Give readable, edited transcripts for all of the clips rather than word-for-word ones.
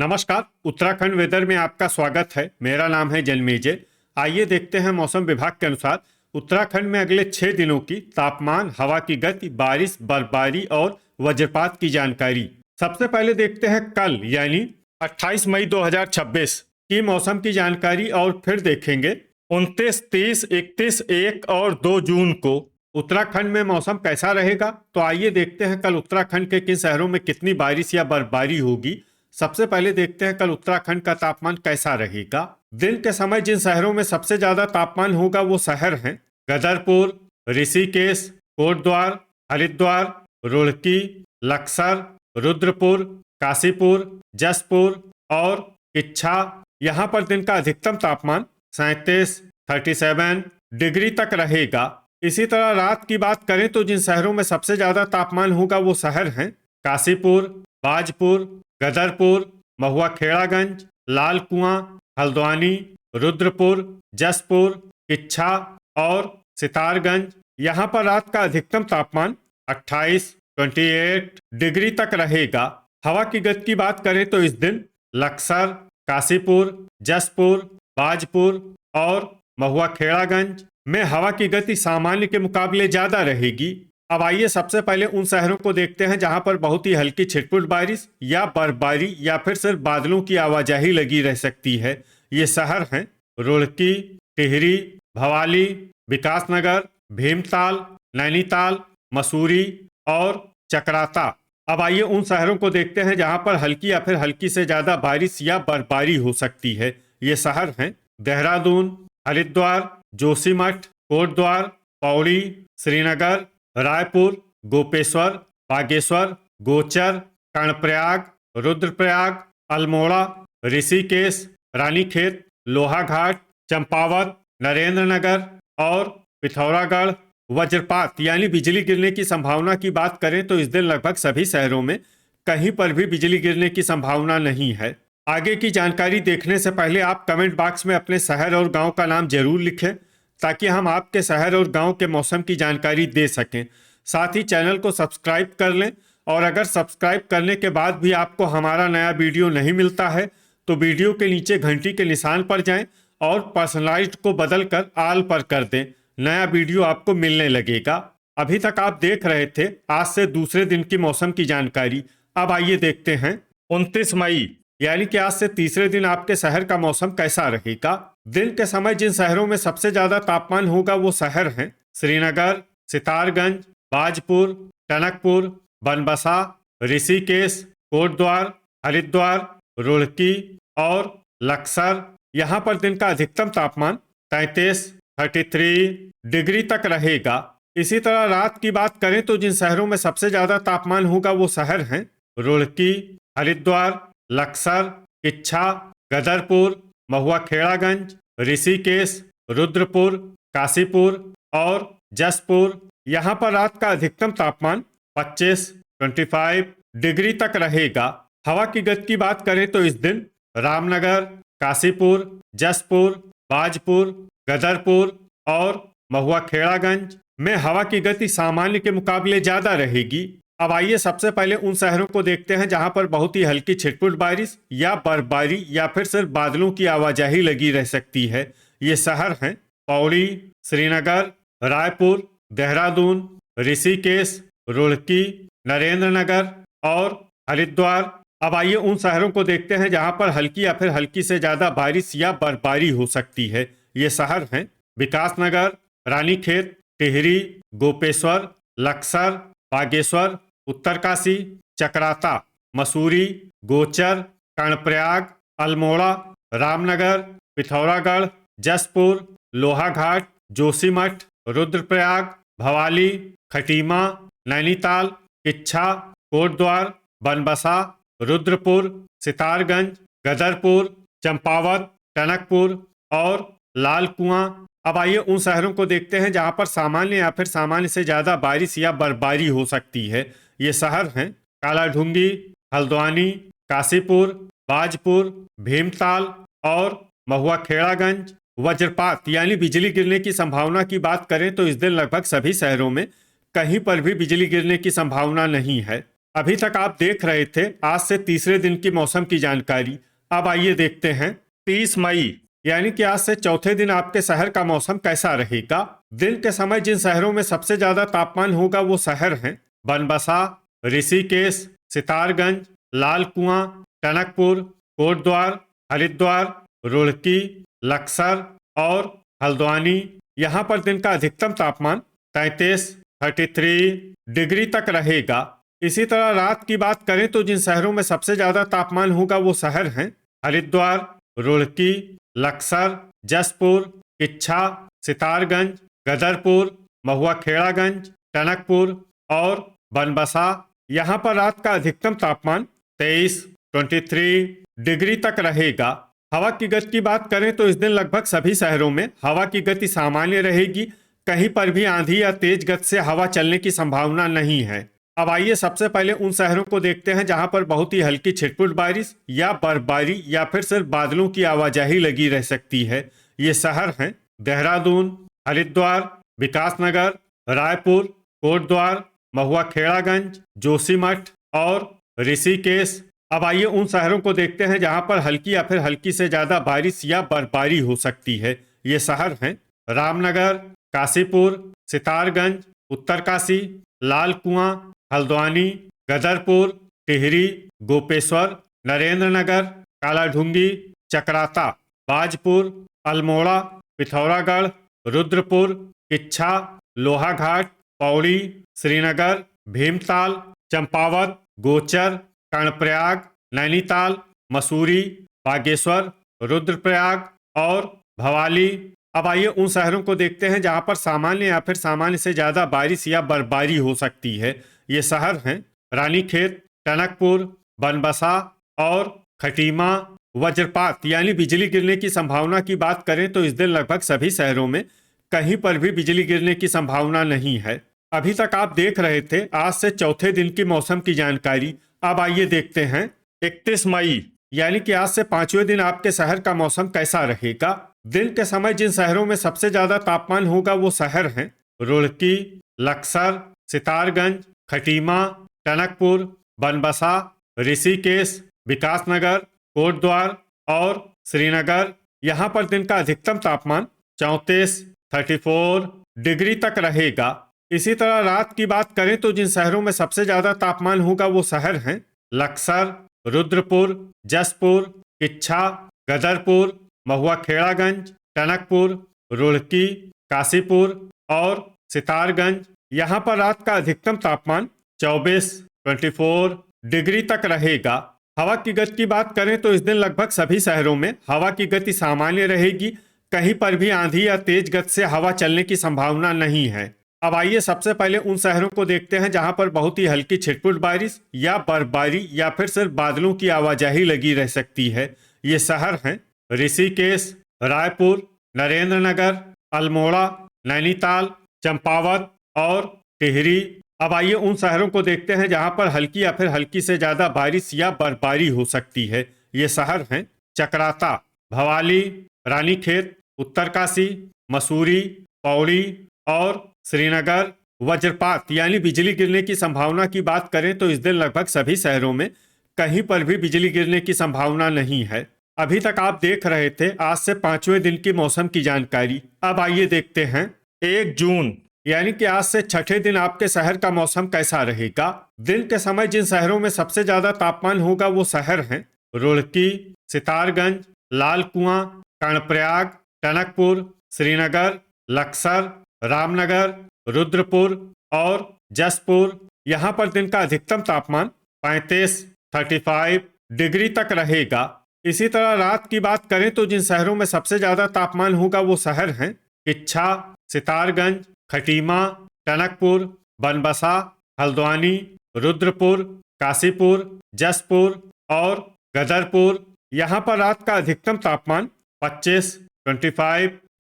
नमस्कार। उत्तराखंड वेदर में आपका स्वागत है। मेरा नाम है जन्मेजय। आइए देखते हैं मौसम विभाग के अनुसार उत्तराखंड में अगले 6 दिनों की तापमान, हवा की गति, बारिश, बर्फबारी और वज्रपात की जानकारी। सबसे पहले देखते हैं कल यानी 28 मई 2026 की मौसम की जानकारी और फिर देखेंगे 29, 30, 31, 1 और 2 जून को उत्तराखंड में मौसम कैसा रहेगा। तो आइए देखते हैं कल उत्तराखंड के किन शहरों में कितनी बारिश या बर्फबारी होगी। सबसे पहले देखते हैं कल उत्तराखंड का तापमान कैसा रहेगा। दिन के समय जिन शहरों में सबसे ज्यादा तापमान होगा वो शहर हैं गदरपुर, ऋषिकेश, कोटद्वार, हरिद्वार, रुड़की, लक्सर, रुद्रपुर, काशीपुर, जसपुर और किच्छा। यहाँ पर दिन का अधिकतम तापमान 37 डिग्री तक रहेगा। इसी तरह रात की बात करें तो जिन शहरों में सबसे ज्यादा तापमान होगा वो शहर हैं काशीपुर, बाजपुर, गदरपुर, महुआ खेड़ागंज, लाल कुआं, हल्द्वानी, रुद्रपुर, जसपुर, किच्छा और सितारगंज। यहाँ पर रात का अधिकतम तापमान 28 डिग्री तक रहेगा। हवा की गति की बात करें तो इस दिन लक्सर, काशीपुर, जसपुर, बाजपुर और महुआ खेड़ागंज में हवा की गति सामान्य के मुकाबले ज्यादा रहेगी। अब आइए सबसे पहले उन शहरों को देखते हैं जहां पर बहुत ही हल्की छिटपुट बारिश या बर्फबारी या फिर सिर्फ बादलों की आवाजाही लगी रह सकती है। ये शहर हैं रुड़की, टिहरी, भवाली, विकासनगर, भीमताल, नैनीताल, मसूरी और चकराता। अब आइए उन शहरों को देखते हैं जहां पर हल्की या फिर हल्की से ज्यादा बारिश या बर्फबारी हो सकती है। ये शहर हैं देहरादून, हरिद्वार, जोशीमठ, कोटद्वार, पौड़ी, श्रीनगर, रायपुर, गोपेश्वर, बागेश्वर, गोचर, कर्णप्रयाग, रुद्रप्रयाग, अल्मोड़ा, ऋषिकेश, रानीखेत, लोहाघाट, चंपावत, नरेंद्रनगर और पिथौरागढ़। वज्रपात यानी बिजली गिरने की संभावना की बात करें तो इस दिन लगभग सभी शहरों में कहीं पर भी बिजली गिरने की संभावना नहीं है। आगे की जानकारी देखने से पहले आप कमेंट बॉक्स में अपने शहर और गांव का नाम जरूर लिखें ताकि हम आपके शहर और गांव के मौसम की जानकारी दे सकें। साथ ही चैनल को सब्सक्राइब कर लें और अगर सब्सक्राइब करने के बाद भी आपको हमारा नया वीडियो नहीं मिलता है तो वीडियो के नीचे घंटी के निशान पर जाएं और पर्सनलाइज्ड को बदलकर ऑल पर कर दें। नया वीडियो आपको मिलने लगेगा। अभी तक आप देख रहे थे आज से दूसरे दिन की मौसम की जानकारी। अब आइए देखते हैं 29 मई यानी कि आज से तीसरे दिन आपके शहर का मौसम कैसा रहेगा। दिन के समय जिन शहरों में सबसे ज्यादा तापमान होगा वो शहर हैं श्रीनगर, सितारगंज, बाजपुर, टनकपुर, बनबसा, ऋषिकेश, कोटद्वार, हरिद्वार, रुड़की और लक्सर। यहाँ पर दिन का अधिकतम तापमान 33 डिग्री तक रहेगा। इसी तरह रात की बात करें तो जिन शहरों में सबसे ज्यादा तापमान होगा वो शहर हैं रुड़की, हरिद्वार, लक्सर, किच्छा, गदरपुर, महुआ खेड़ागंज, ऋषिकेश, रुद्रपुर, काशीपुर और जसपुर। यहाँ पर रात का अधिकतम तापमान 25 डिग्री तक रहेगा। हवा की गति की बात करें तो इस दिन रामनगर, काशीपुर, जसपुर, बाजपुर, गदरपुर और महुआ खेड़ागंज में हवा की गति सामान्य के मुकाबले ज्यादा रहेगी। अब आइए सबसे पहले उन शहरों को देखते हैं जहां पर बहुत ही हल्की छिटपुट बारिश या बर्फबारी या फिर सिर्फ बादलों की आवाजाही लगी रह सकती है। ये शहर हैं पौड़ी, श्रीनगर, रायपुर, देहरादून, ऋषिकेश, रुड़की, नरेंद्रनगर और हरिद्वार। अब आइए उन शहरों को देखते हैं जहां पर हल्की या फिर हल्की से ज्यादा बारिश या बर्फबारी हो सकती है। ये शहर हैं विकासनगर, रानीखेत, टिहरी, गोपेश्वर, लक्सर, बागेश्वर, उत्तरकाशी, चकराता, मसूरी, गोचर, कर्णप्रयाग, अल्मोड़ा, रामनगर, पिथौरागढ़, जसपुर, लोहाघाट, जोशीमठ, रुद्रप्रयाग, भवाली, खटीमा, नैनीताल, किच्छा, कोटद्वार, बनबसा, रुद्रपुर, सितारगंज, गदरपुर, चंपावत, टनकपुर और लाल कुआं। अब आइए उन शहरों को देखते हैं जहां पर सामान्य या फिर सामान्य से ज्यादा बारिश या बर्फबारी हो सकती है। ये शहर हैं कालाढूंगी, हल्द्वानी, काशीपुर, बाजपुर, भीमताल और महुआ खेड़ागंज। वज्रपात यानी बिजली गिरने की संभावना की बात करें तो इस दिन लगभग सभी शहरों में कहीं पर भी बिजली गिरने की संभावना नहीं है। अभी तक आप देख रहे थे आज से तीसरे दिन की मौसम की जानकारी। अब आइए देखते हैं 30 मई यानी कि आज से चौथे दिन आपके शहर का मौसम कैसा रहेगा। दिन के समय जिन शहरों में सबसे ज्यादा तापमान होगा वो शहर हैं बनबसा, ऋषिकेश, सितारगंज, लाल कुआं, टनकपुर, कोटद्वार, हरिद्वार, रुड़की, लक्सर और हल्द्वानी। यहाँ पर दिन का अधिकतम तापमान 33 डिग्री तक रहेगा। इसी तरह रात की बात करें तो जिन शहरों में सबसे ज्यादा तापमान होगा वो शहर हैं हरिद्वार, रुड़की, लक्सर, जसपुर, किच्छा, सितारगंज, गदरपुर, महुआ खेड़ागंज, टनकपुर और बनबसा। यहाँ पर रात का अधिकतम तापमान 23 डिग्री तक रहेगा। हवा की गति की बात करें तो इस दिन लगभग सभी शहरों में हवा की गति सामान्य रहेगी। कहीं पर भी आंधी या तेज गति से हवा चलने की संभावना नहीं है। अब आइए सबसे पहले उन शहरों को देखते हैं जहां पर बहुत ही हल्की छिटपुट बारिश या बर्फबारी या फिर सिर्फ बादलों की आवाजाही लगी रह सकती है। ये शहर हैं देहरादून, हरिद्वार, विकासनगर, रायपुर, कोटद्वार, महुआ खेड़ागंज, जोशीमठ और ऋषिकेश। अब आइए उन शहरों को देखते हैं जहां पर हल्की या फिर हल्की से ज्यादा बारिश या बर्फबारी हो सकती है। ये शहर हैं रामनगर, काशीपुर, सितारगंज, उत्तरकाशी, लाल कुआं, हल्द्वानी, गदरपुर, टिहरी, गोपेश्वर, नरेंद्रनगर, कालाढूंगी, चकराता, बाजपुर, अल्मोड़ा, पिथौरागढ़, रुद्रपुर, किच्छा, लोहाघाट, पौड़ी, श्रीनगर, भीमताल, चंपावत, गोचर, कर्णप्रयाग, नैनीताल, मसूरी, बागेश्वर, रुद्रप्रयाग और भवाली। अब आइए उन शहरों को देखते हैं जहां पर सामान्य या फिर सामान्य से ज्यादा बारिश या बर्फबारी हो सकती है। ये शहर हैं रानीखेत, टनकपुर, बनबसा और खटीमा। वज्रपात यानी बिजली गिरने की संभावना की बात करें तो इस दिन लगभग सभी शहरों में कहीं पर भी बिजली गिरने की संभावना नहीं है। अभी तक आप देख रहे थे आज से चौथे दिन की मौसम की जानकारी। अब आइए देखते हैं 31 मई यानी कि आज से पांचवें दिन आपके शहर का मौसम कैसा रहेगा। दिन के समय जिन शहरों में सबसे ज्यादा तापमान होगा वो शहर हैं रुड़की, लक्सर, सितारगंज, खटीमा, टनकपुर, बनबसा, ऋषिकेश, विकासनगर, कोटद्वार और श्रीनगर। यहाँ पर दिन का अधिकतम तापमान 34 डिग्री तक रहेगा। इसी तरह रात की बात करें तो जिन शहरों में सबसे ज्यादा तापमान होगा वो शहर हैं लक्सर, रुद्रपुर, जसपुर, किच्छा, गदरपुर, महुआ खेड़ागंज, टनकपुर, रुड़की, काशीपुर और सितारगंज। यहाँ पर रात का अधिकतम तापमान 24 डिग्री तक रहेगा। हवा की गति की बात करें तो इस दिन लगभग सभी शहरों में हवा की गति सामान्य रहेगी। कहीं पर भी आंधी या तेज गति से हवा चलने की संभावना नहीं है। अब आइए सबसे पहले उन शहरों को देखते हैं जहां पर बहुत ही हल्की छिटपुट बारिश या बर्फबारी या फिर सिर्फ बादलों की आवाजाही लगी रह सकती है। ये शहर हैं ऋषिकेश, रायपुर, नरेंद्रनगर, अल्मोड़ा, नैनीताल, चंपावत और टिहरी। अब आइए उन शहरों को देखते हैं जहां पर हल्की या फिर हल्की से ज्यादा बारिश या बर्फबारी हो सकती है। ये शहर हैं चकराता, भवाली, रानीखेत, उत्तरकाशी, मसूरी, पौड़ी और श्रीनगर। वज्रपात यानी बिजली गिरने की संभावना की बात करें तो इस दिन लगभग सभी शहरों में कहीं पर भी बिजली गिरने की संभावना नहीं है। अभी तक आप देख रहे थे आज से पांचवें दिन की मौसम की जानकारी। अब आइए देखते हैं 1 जून यानी कि आज से छठे दिन आपके शहर का मौसम कैसा रहेगा। दिन के समय जिन शहरों में सबसे ज्यादा तापमान होगा वो शहर हैं रुड़की, सितारगंज, लाल कुआं, कर्णप्रयाग, टनकपुर, श्रीनगर, लक्सर, रामनगर, रुद्रपुर और जसपुर। यहाँ पर दिन का अधिकतम तापमान 35 डिग्री तक रहेगा। इसी तरह रात की बात करें तो जिन शहरों में सबसे ज्यादा तापमान होगा वो शहर हैं किच्छा, सितारगंज, खटीमा, टनकपुर, बनबसा, हल्द्वानी, रुद्रपुर, काशीपुर, जसपुर और गदरपुर। यहाँ पर रात का अधिकतम तापमान 25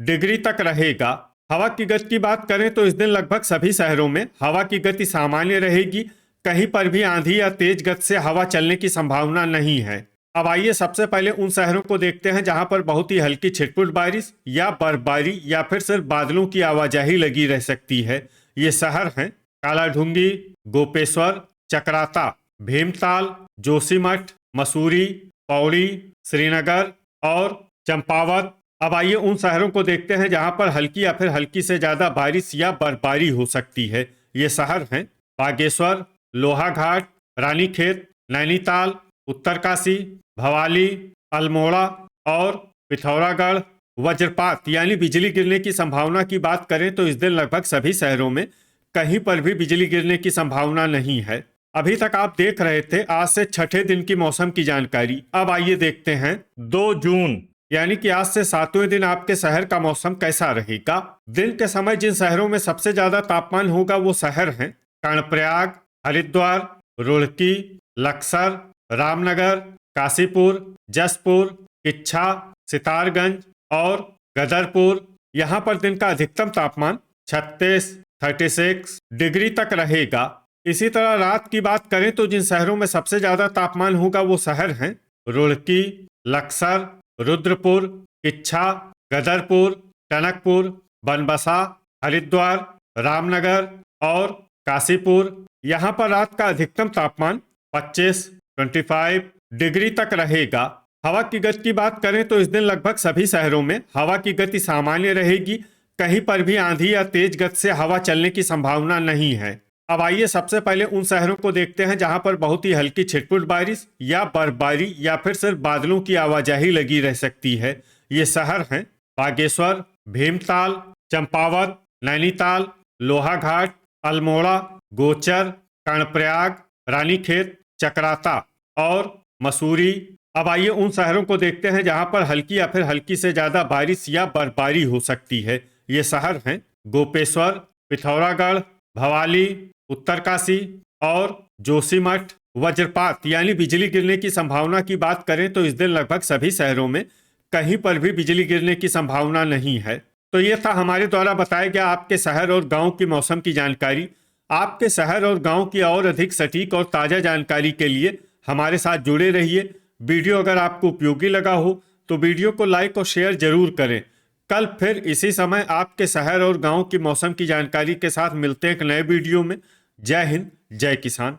डिग्री तक रहेगा। हवा की गति की बात करें तो इस दिन लगभग सभी शहरों में हवा की गति सामान्य रहेगी। कहीं पर भी आंधी या तेज गति से हवा चलने की संभावना नहीं है। अब आइए सबसे पहले उन शहरों को देखते हैं जहां पर बहुत ही हल्की छिटपुट बारिश या बर्फबारी या फिर सिर्फ बादलों की आवाजाही लगी रह सकती है। ये शहर हैं कालाढूंगी, गोपेश्वर, चकराता, भीमताल, जोशीमठ, मसूरी, पौड़ी, श्रीनगर और चंपावत। अब आइए उन शहरों को देखते हैं जहां पर हल्की या फिर हल्की से ज्यादा बारिश या बर्फबारी हो सकती है। ये शहर हैं बागेश्वर, लोहाघाट, रानीखेत, नैनीताल, उत्तरकाशी, भवाली, अल्मोड़ा और पिथौरागढ़। वज्रपात यानी बिजली गिरने की संभावना की बात करें तो इस दिन लगभग सभी शहरों में कहीं पर भी बिजली गिरने की संभावना नहीं है। अभी तक आप देख रहे थे आज से छठे दिन की मौसम की जानकारी। अब आइए देखते हैं 2 जून यानी कि आज से 7वें दिन आपके शहर का मौसम कैसा रहेगा। दिन के समय जिन शहरों में सबसे ज्यादा तापमान होगा वो शहर हैं कर्णप्रयाग, हरिद्वार, रुड़की, लक्सर, रामनगर, काशीपुर, जसपुर, किच्छा, सितारगंज और गदरपुर। यहाँ पर दिन का अधिकतम तापमान 36 डिग्री तक रहेगा। इसी तरह रात की बात करें तो जिन शहरों में सबसे ज्यादा तापमान होगा वो शहर हैं रुड़की, लक्सर, रुद्रपुर, किच्छा, गदरपुर, टनकपुर, बनबसा, हरिद्वार, रामनगर और काशीपुर। यहाँ पर रात का अधिकतम तापमान 25 डिग्री तक रहेगा। हवा की गति की बात करें तो इस दिन लगभग सभी शहरों में हवा की गति सामान्य रहेगी। कहीं पर भी आंधी या तेज गति से हवा चलने की संभावना नहीं है। अब आइए सबसे पहले उन शहरों को देखते हैं जहां पर बहुत ही हल्की छिटपुट बारिश या बर्फबारी या फिर सिर्फ बादलों की आवाजाही लगी रह सकती है। ये शहर हैं बागेश्वर, भीमताल, चंपावत, नैनीताल, लोहाघाट, अल्मोड़ा, गोचर, कर्णप्रयाग, रानीखेत, चकराता और मसूरी। अब आइए उन शहरों को देखते हैं जहां पर हल्की या फिर हल्की से ज्यादा बारिश या बर्फबारी हो सकती है। ये शहर हैं गोपेश्वर, पिथौरागढ़, भवाली, उत्तरकाशी और जोशीमठ। वज्रपात यानी बिजली गिरने की संभावना की बात करें तो इस दिन लगभग सभी शहरों में कहीं पर भी बिजली गिरने की संभावना नहीं है। तो ये था हमारे द्वारा बताया गया आपके शहर और गांव की मौसम की जानकारी। आपके शहर और गांव की और अधिक सटीक और ताज़ा जानकारी के लिए हमारे साथ जुड़े रहिए। वीडियो अगर आपको उपयोगी लगा हो तो वीडियो को लाइक और शेयर जरूर करें। कल फिर इसी समय आपके शहर और गांव की मौसम की जानकारी के साथ मिलते हैं एक नए वीडियो में। जय हिंद, जय किसान।